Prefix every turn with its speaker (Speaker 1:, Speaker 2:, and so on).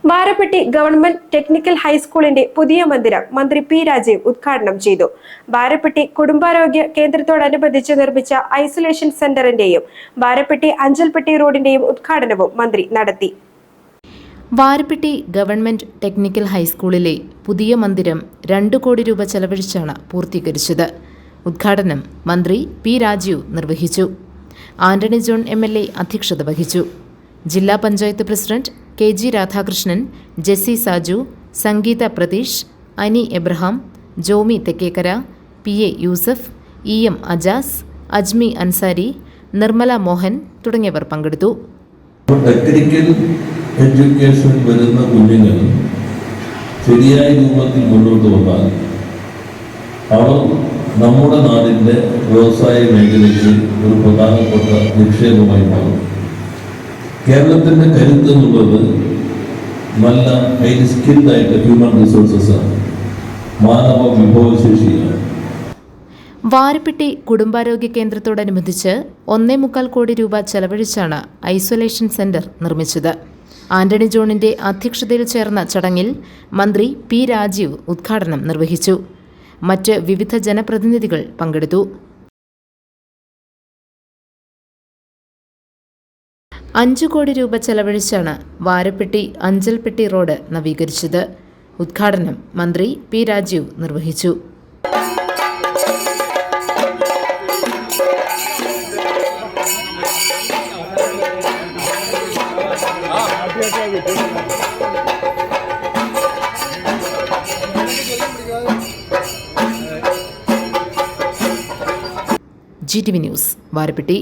Speaker 1: Varappetty government technical ഹൈസ്കൂളിന്റെ പുതിയ മന്ദിരം മന്ത്രി പി രാജീവ് ഉദ്ഘാടനം ചെയ്തു. വാരപ്പെട്ടി കുടുംബാരോഗ്യ കേന്ദ്രത്തോടനുബന്ധിച്ച് നിർമ്മിച്ച ഐസൊലേഷൻ സെന്ററിന്റെയും വാരപ്പെട്ടി അഞ്ചൽപ്പെട്ടി റോഡിന്റെയും ഉദ്ഘാടനവും മന്ത്രി നടത്തി.
Speaker 2: വാരപ്പെട്ടി ഗവൺമെന്റ് ടെക്നിക്കൽ ഹൈസ്കൂളിലെ പുതിയ മന്ദിരം 2 കോടി രൂപ ചെലവഴിച്ചാണ് പൂർത്തീകരിച്ചത്. ഉദ്ഘാടനം മന്ത്രി പി രാജീവ് നിർവഹിച്ചു. ആന്റണി ജോൺ MLA അധ്യക്ഷത വഹിച്ചു. ജില്ലാ panchayat president KG Radhakrishnan, Jessy Saju, Sangeetha Pratheesh, Ani Abraham, Jomi Thekkekkara, PA Yusuf, EM Ajas, Ajmi Ansari, Nirmala Mohan തുടങ്ങിയവർ പങ്കെടുത്തു.
Speaker 3: ടെക്നിക്കൽ എഡ്യൂക്കേഷൻ വരുന്ന കുഞ്ഞുങ്ങൾ ശരിയായ രൂപത്തിൽ മുന്നോട്ട് വന്നാൽ അവർ നമ്മുടെ നാടിൻ്റെ വ്യവസായ മേഖലയ്ക്ക് ഒരു പ്രധാനപ്പെട്ട നിക്ഷേപമായി മാറും. കേരളത്തിൻ്റെ കരുത്ത് എന്നുള്ളത് നല്ല ഹൈലി സ്കിൽഡായിട്ട് ഹ്യൂമൻ റിസോഴ്സസ് ആണ്, മാനവ വിഭവശേഷിയാണ്.
Speaker 2: വാരപ്പെട്ടി കുടുംബാരോഗ്യ കേന്ദ്രത്തോടനുബന്ധിച്ച് 1.25 കോടി രൂപ ചെലവഴിച്ചാണ് ഐസൊലേഷൻ സെന്റർ നിർമ്മിച്ചത്. ആന്റണി ജോണിന്റെ അധ്യക്ഷതയിൽ ചേർന്ന ചടങ്ങിൽ മന്ത്രി പി രാജീവ് ഉദ്ഘാടനം നിർവഹിച്ചു. മറ്റ് വിവിധ ജനപ്രതിനിധികൾ പങ്കെടുത്തു. 5 കോടി രൂപ ചെലവഴിച്ചാണ് വാരപ്പെട്ടി അഞ്ചൽപ്പെട്ടി റോഡ് നവീകരിച്ചത്. ഉദ്ഘാടനം മന്ത്രി പി രാജീവ് നിർവഹിച്ചു. GTV news Varappetty.